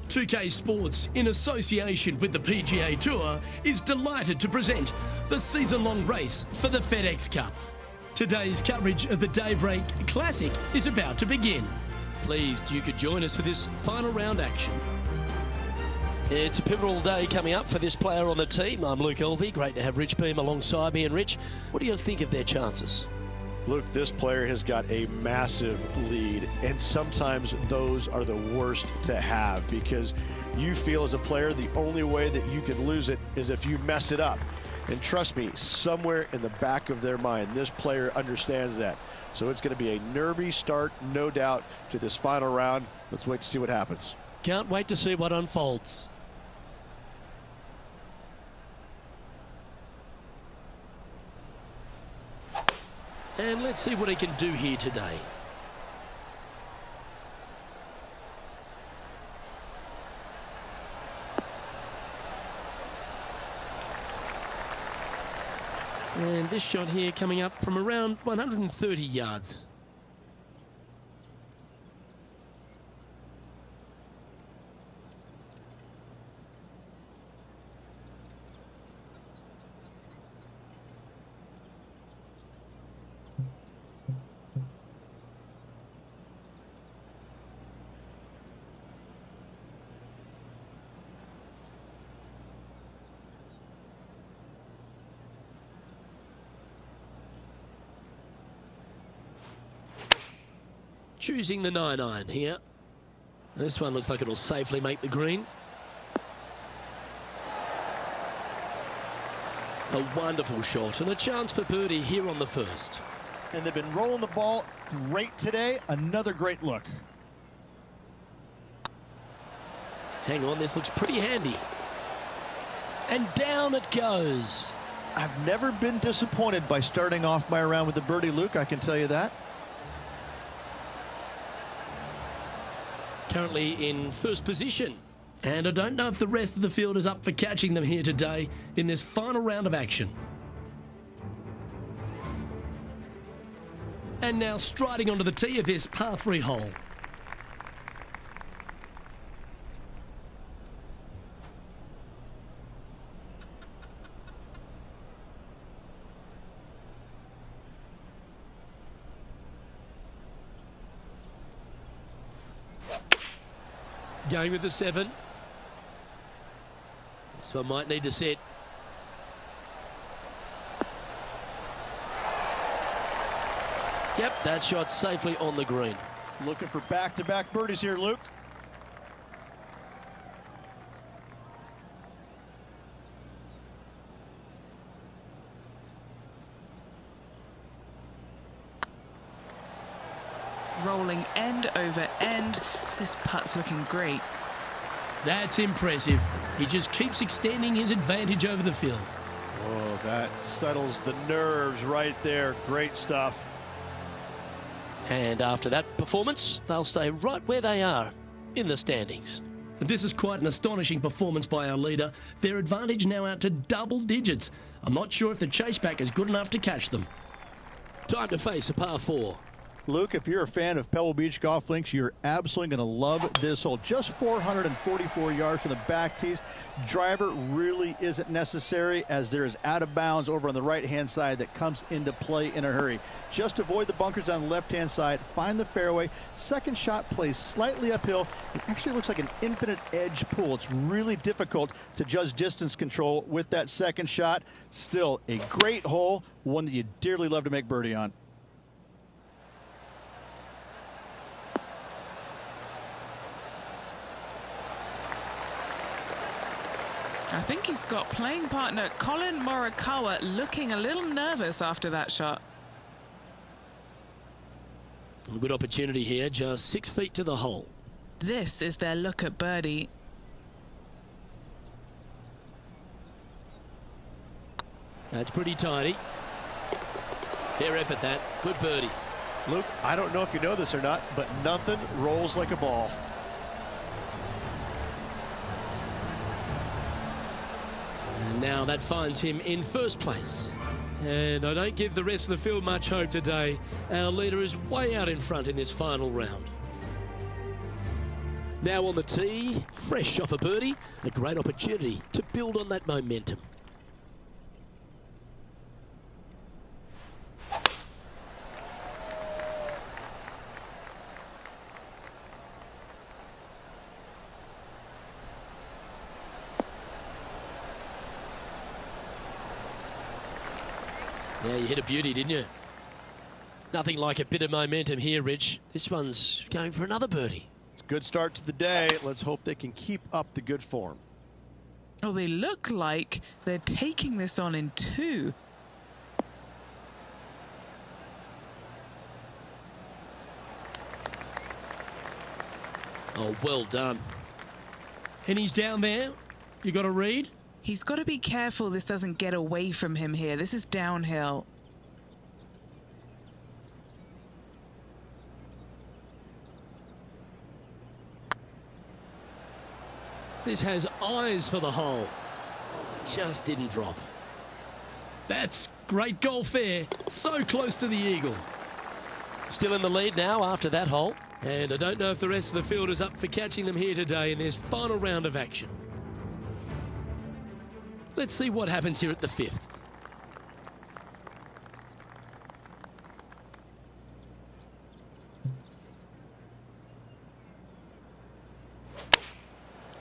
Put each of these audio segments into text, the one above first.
2K Sports, in association with the PGA Tour, is delighted to present the season-long race for the FedEx Cup. Today's coverage of the Daybreak Classic is about to begin. Pleased you could join us for this final round action. It's a pivotal day coming up for this player on the team. I'm Luke Elvey. Great to have Rich Beam alongside me. And Rich, what do you think of their chances? Luke, this player has got a massive lead, and sometimes those are the worst to have because you feel as a player the only way that you can lose it is if you mess it up. And trust me, somewhere in the back of their mind, this player understands that. So it's going to be a nervy start, no doubt, to this final round. Let's wait to see what happens. Can't wait to see what unfolds. And let's see what he can do here today. And this shot here coming up from around 130 yards. Choosing the 9-iron here. This one looks like it'll safely make the green. A wonderful shot and a chance for birdie here on the first. And they've been rolling the ball great today. Another great look. Hang on, this looks pretty handy. And down it goes. I've never been disappointed by starting off my round with a birdie, Luke, I can tell you that. Currently in first position. And I don't know if the rest of the field is up for catching them here today in this final round of action. And now striding onto the tee of this par 3 hole. Going with the 7. This one might need to set. Yep, that shot safely on the green. Looking for back-to-back birdies here, Luke. Rolling end over end. This putt's looking great. That's impressive. He just keeps extending his advantage over the field. Oh, that settles the nerves right there. Great stuff. And after that performance, they'll stay right where they are in the standings. And this is quite an astonishing performance by our leader. Their advantage now out to double digits. I'm not sure if the chase back is good enough to catch them. Time to face a par 4. Luke, if you're a fan of Pebble Beach Golf Links, you're absolutely going to love this hole. Just 444 yards from the back tees. Driver really isn't necessary as there is out of bounds over on the right-hand side that comes into play in a hurry. Just avoid the bunkers on the left-hand side. Find the fairway. Second shot plays slightly uphill. It actually looks like an infinite edge pool. It's really difficult to judge distance control with that second shot. Still a great hole, one that you dearly love to make birdie on. I think he's got playing partner Colin Morikawa looking a little nervous after that shot. A good opportunity here, just 6 feet to the hole. This is their look at birdie. That's pretty tidy. Fair effort that. Good birdie. Luke, I don't know if you know this or not, but nothing rolls like a ball. And now that finds him in first place. And I don't give the rest of the field much hope today. Our leader is way out in front in this final round. Now on the tee, fresh off a birdie, a great opportunity to build on that momentum. Yeah, you hit a beauty, didn't you? Nothing like a bit of momentum here, Rich. This one's going for another birdie. It's a good start to the day. Let's hope they can keep up the good form. Oh, they look like they're taking this on in two. Oh, well done. And he's down there. You got to read. He's got to be careful this doesn't get away from him here. This is downhill. This has eyes for the hole. Just didn't drop. That's great golf there. So close to the eagle. Still in the lead now after that hole. And I don't know if the rest of the field is up for catching them here today in this final round of action. Let's see what happens here at the fifth.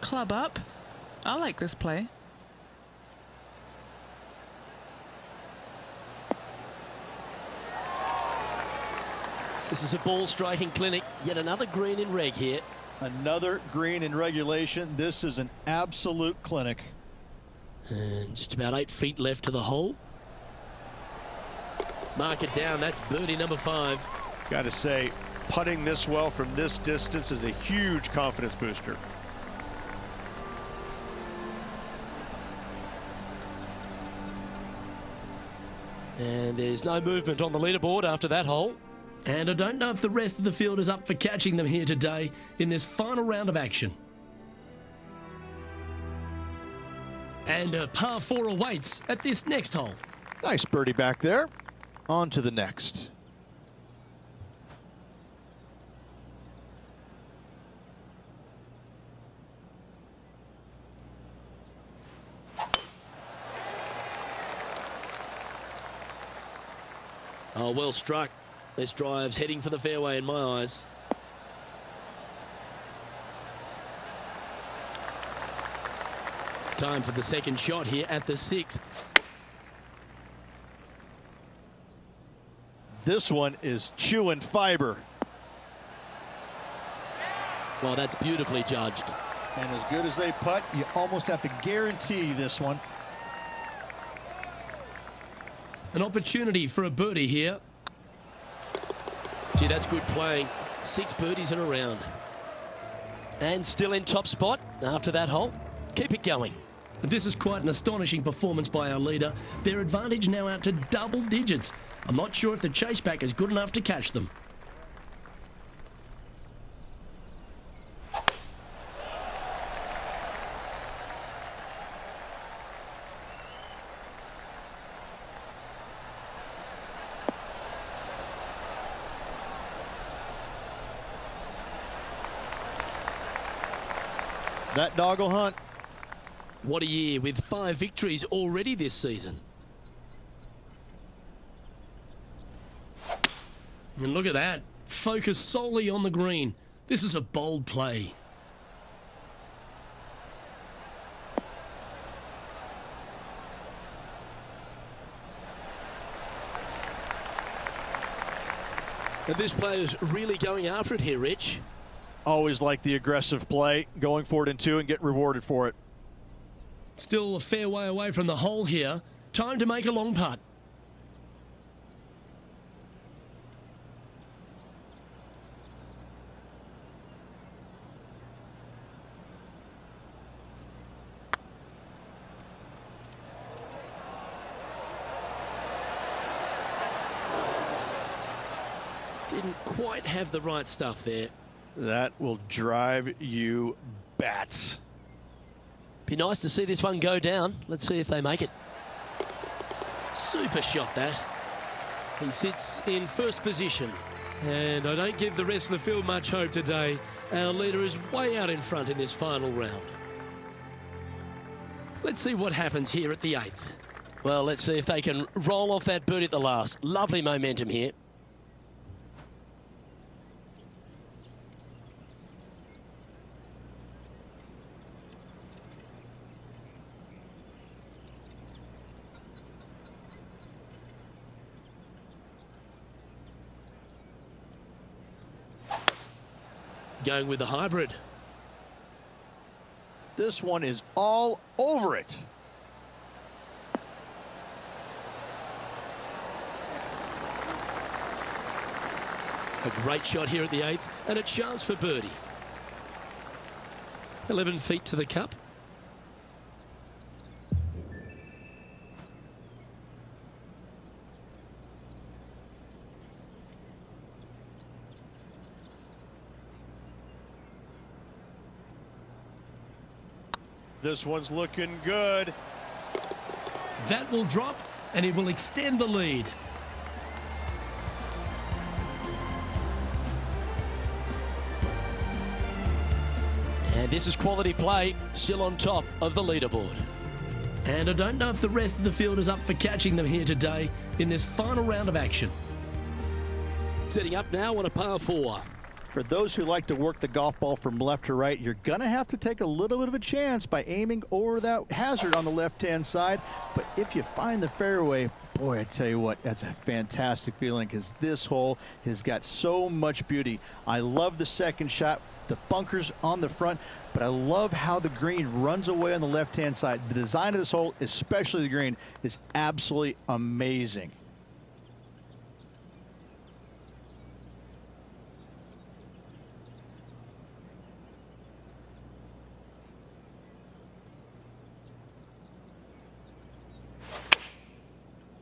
Club up. I like this play. This is a ball striking clinic. Yet another green in reg here. Another green in regulation. This is an absolute clinic. And just about 8 feet left to the hole. Mark it down. That's birdie number 5. Got to say, putting this well from this distance is a huge confidence booster. And there's no movement on the leaderboard after that hole. And I don't know if the rest of the field is up for catching them here today in this final round of action. And a par 4 awaits at this next hole. Nice birdie back there. On to the next. Oh, well struck. This drive's heading for the fairway in my eyes. Time for the second shot here at the 6th. This one is chewing fiber. Well, that's beautifully judged. And as good as they putt, you almost have to guarantee this one. An opportunity for a birdie here. Gee, that's good playing. 6 birdies in a round. And still in top spot after that hole. Keep it going. This is quite an astonishing performance by our leader. Their advantage now out to double digits. I'm not sure if the chase back is good enough to catch them. That dog will hunt. What a year with 5 victories already this season. And look at that. Focus solely on the green. This is a bold play. And this player's really going after it here, Rich. Always like the aggressive play, going for it in 2 and get rewarded for it. Still a fair way away from the hole here. Time to make a long putt. Didn't quite have the right stuff there. That will drive you bats. Be nice to see this one go down. Let's see if they make it. Super shot that. He sits in first position. And I don't give the rest of the field much hope today. Our leader is way out in front in this final round. Let's see what happens here at the 8th. Well, let's see if they can roll off that birdie at the last. Lovely momentum here. Going with the hybrid. This one is all over it. A great shot here at the 8th, and a chance for birdie. 11 feet to the cup. This one's looking good. That will drop, and it will extend the lead. And this is quality play, still on top of the leaderboard. And I don't know if the rest of the field is up for catching them here today in this final round of action. Setting up now on a par 4. For those who like to work the golf ball from left to right, you're going to have to take a little bit of a chance by aiming over that hazard on the left-hand side. But if you find the fairway, boy, I tell you what, that's a fantastic feeling because this hole has got so much beauty. I love the second shot, the bunkers on the front, but I love how the green runs away on the left-hand side. The design of this hole, especially the green, is absolutely amazing.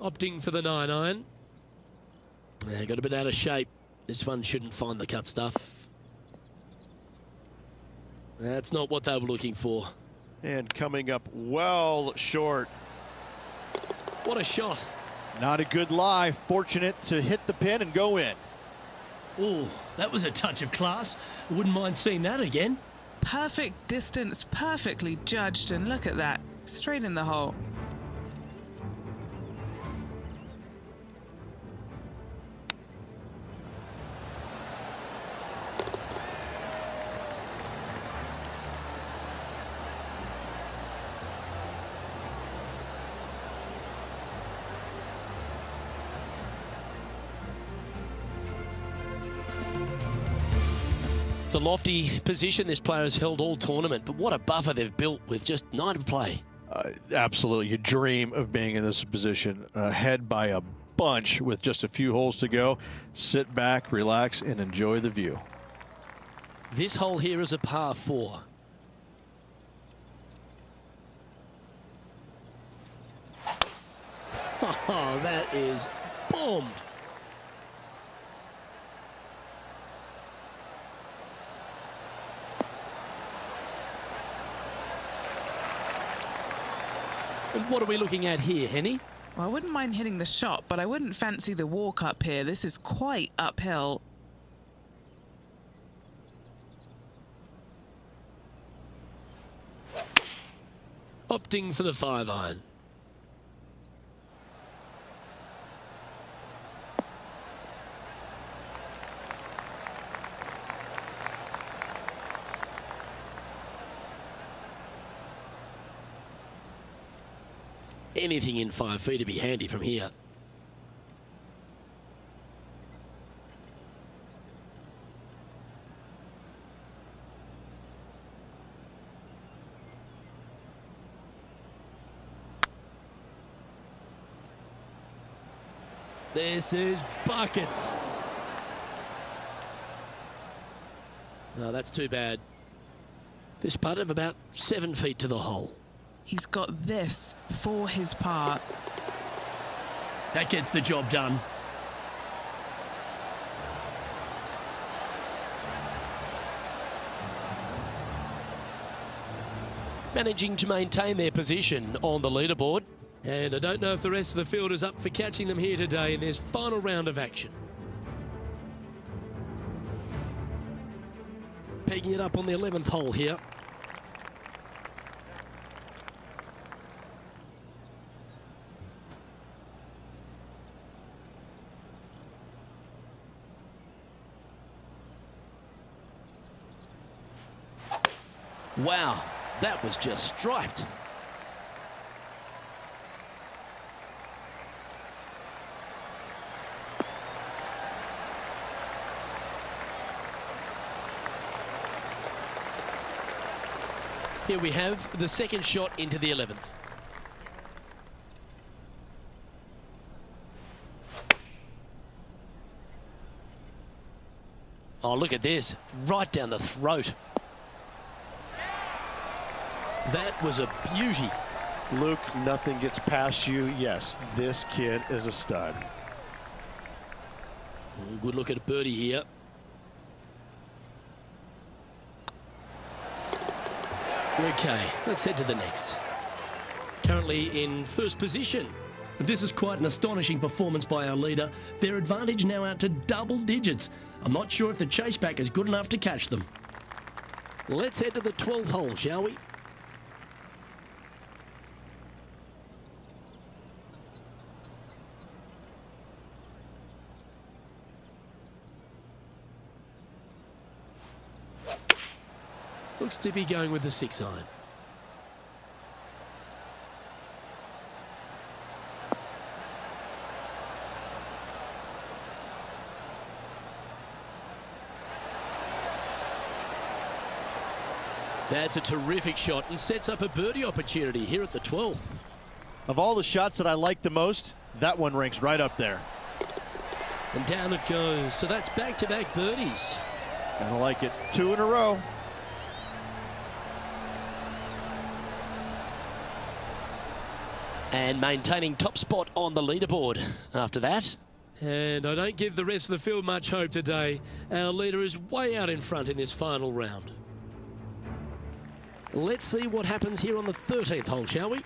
Opting for the 9-iron. Got a bit out of shape. This one shouldn't find the cut stuff. That's not what they were looking for. And coming up well short. What a shot. Not a good lie. Fortunate to hit the pin and go in. Oh, that was a touch of class. Wouldn't mind seeing that again. Perfect distance, perfectly judged, and look at that. Straight in the hole. It's a lofty position this player has held all tournament, but what a buffer they've built with just 9 to play. Absolutely, you dream of being in this position, ahead by a bunch with just a few holes to go. Sit back, relax, and enjoy the view. This hole here is a par 4. Oh, that is bombed. And what are we looking at here, Henny? Well, I wouldn't mind hitting the shot, but I wouldn't fancy the walk up here. This is quite uphill. Opting for the 5-iron. Anything in 5 feet to be handy from here. This is buckets. No, that's too bad. This putt of about 7 feet to the hole. He's got this for his par. That gets the job done. Managing to maintain their position on the leaderboard. And I don't know if the rest of the field is up for catching them here today in this final round of action. pegging it up on the 11th hole here. Wow, that was just striped. Here we have the second shot into the 11th. Oh, look at this, right down the throat. That was a beauty. Luke, nothing gets past you. Yes, this kid is a stud. Good look at a birdie here. Okay, let's head to the next. Currently in first position. This is quite an astonishing performance by our leader. Their advantage now out to double digits. I'm not sure if the chase back is good enough to catch them. Let's head to the 12th hole, shall we? Looks to be going with the 6-iron. That's a terrific shot and sets up a birdie opportunity here at the 12th. Of all the shots that I like the most, that one ranks right up there. And down it goes. So that's back-to-back birdies. Gotta like it. 2 in a row. And maintaining top spot on the leaderboard after that. And I don't give the rest of the field much hope today. Our leader is way out in front in this final round. Let's see what happens here on the 13th hole, shall we?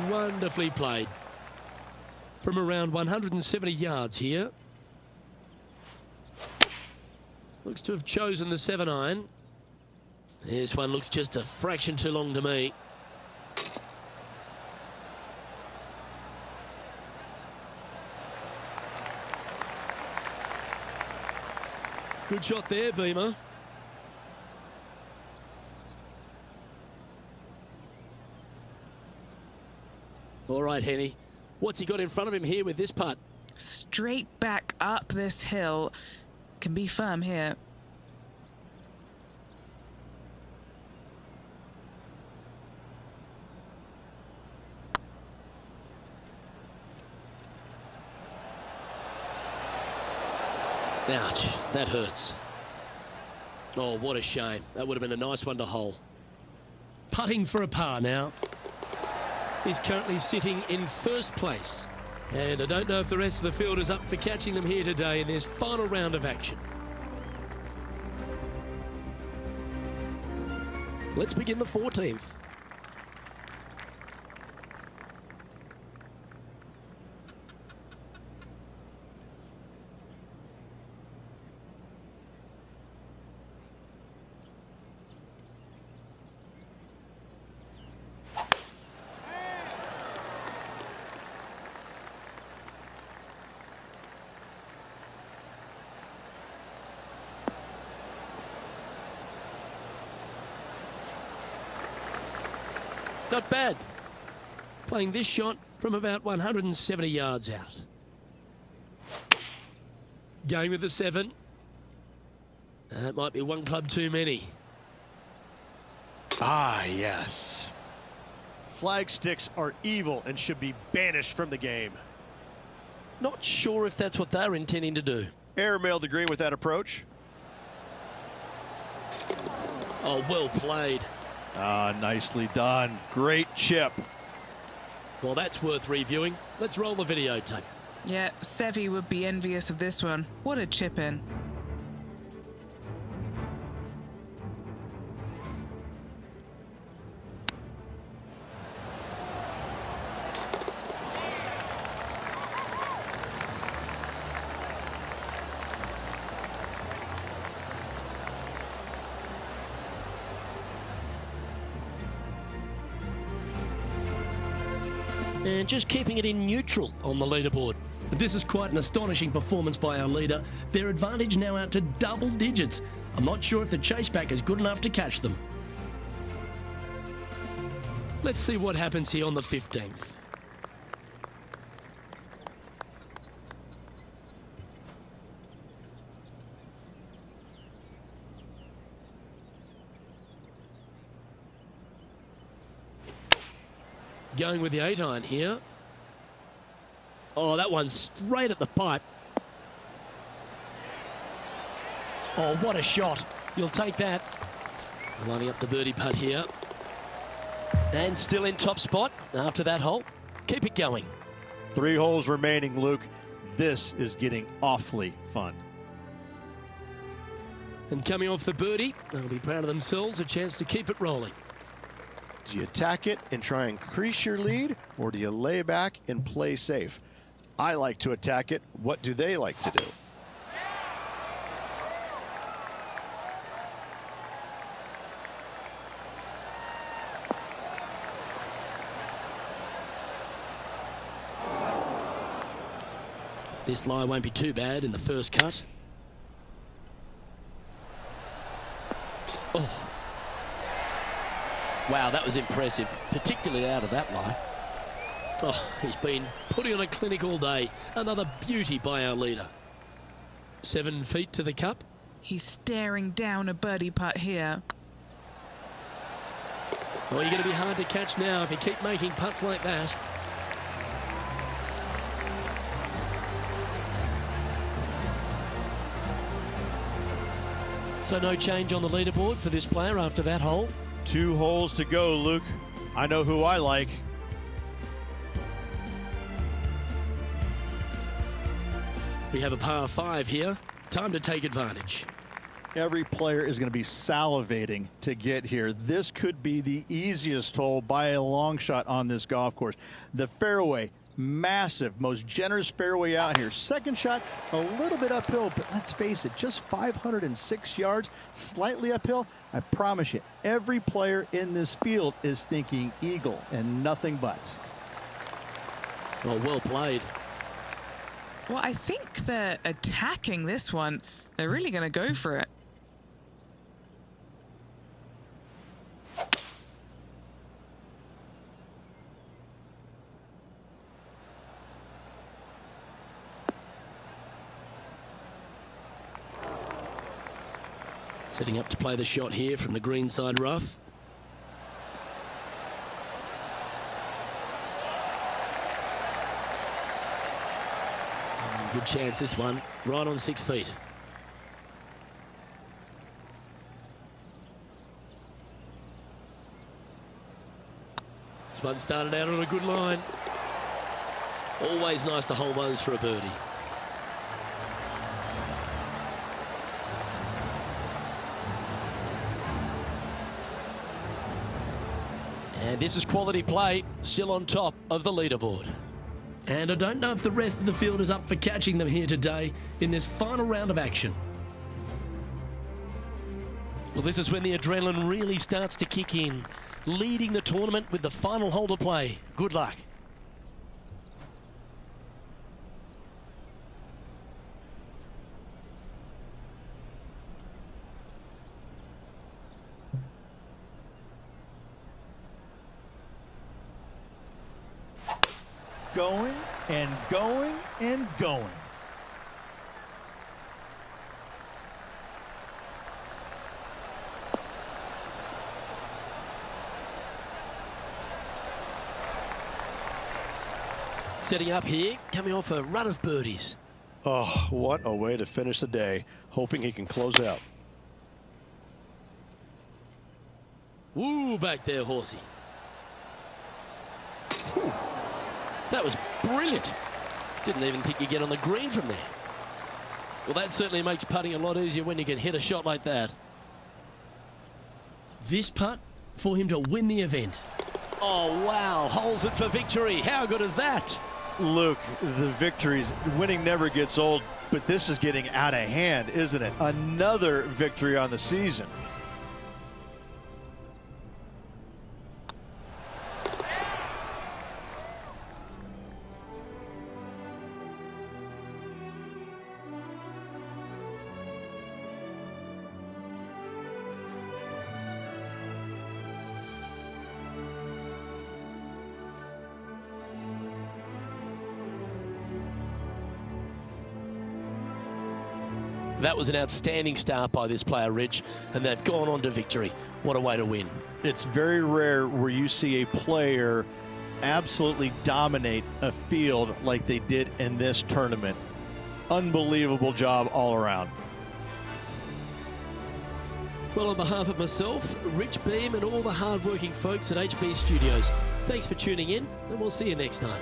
Wonderfully played. From around 170 yards here. Looks to have chosen the 7-iron. This one looks just a fraction too long to me. Good shot there, Beamer. All right, Henny. What's he got in front of him here with this putt? Straight back up this hill. Can be firm here. Ouch, that hurts. Oh, what a shame. That would have been a nice one to hole. Putting for a par now. He's currently sitting in first place. And I don't know if the rest of the field is up for catching them here today in this final round of action. Let's begin the 14th. Not bad. Playing this shot from about 170 yards out. Going with the 7. That might be one club too many. Ah, yes. Flag sticks are evil and should be banished from the game. Not sure if that's what they're intending to do. Airmailed the green with that approach. Oh, well played. Ah, nicely done. Great chip. Well, that's worth reviewing. Let's roll the videotape. Yeah, Seve would be envious of this one. What a chip in. And just keeping it in neutral on the leaderboard. This is quite an astonishing performance by our leader. Their advantage now out to double digits. I'm not sure if the chase back is good enough to catch them. Let's see what happens here on the 15th. Going with the 8-iron here. Oh, that one's straight at the pipe. Oh, what a shot. You'll take that. Lining up the birdie putt here. And still in top spot after that hole. Keep it going. 3 holes remaining, Luke. This is getting awfully fun. And coming off the birdie, they'll be proud of themselves, a chance to keep it rolling. Do you attack it and try and increase your lead, or do you lay back and play safe? I like to attack it. What do they like to do? This lie won't be too bad in the first cut. Oh. Wow, that was impressive, particularly out of that lie. Oh, he's been putting on a clinic all day. Another beauty by our leader. 7 feet to the cup. He's staring down a birdie putt here. Oh, you're going to be hard to catch now if you keep making putts like that. So no change on the leaderboard for this player after that hole. 2 holes to go, Luke. I know who I like. We have a par 5 here. Time to take advantage. Every player is going to be salivating to get here. This could be the easiest hole by a long shot on this golf course. The fairway, massive, most generous fairway out here. Second shot, a little bit uphill, but let's face it, just 506 yards, slightly uphill. I promise you, every player in this field is thinking eagle and nothing but. Oh, well played. Well, I think they're attacking this one. They're really going to go for it. Setting up to play the shot here from the green side rough. Good chance this one, right on 6 feet. This one started out on a good line. Always nice to hold those for a birdie. And this is quality play, still on top of the leaderboard. And I don't know if the rest of the field is up for catching them here today in this final round of action. Well, this is when the adrenaline really starts to kick in. Leading the tournament with the final hole to play. Good luck. Going and going and going. Setting up here, coming off a run of birdies. Oh, what a way to finish the day. Hoping he can close out. Woo, back there, horsey. Ooh, that was brilliant. Didn't even think you'd get on the green from there. Well, that certainly makes putting a lot easier when you can hit a shot like that. This putt for him to win the event. Oh, wow. Holds it for victory. How good is that? Luke, the victories, winning never gets old, but this is getting out of hand, isn't it? Another victory on the season. That was an outstanding start by this player, Rich, and they've gone on to victory. What a way to win. It's very rare where you see a player absolutely dominate a field like they did in this tournament. Unbelievable job all around. Well, on behalf of myself, Rich Beam, and all the hard-working folks at HB Studios, thanks for tuning in, and we'll see you next time.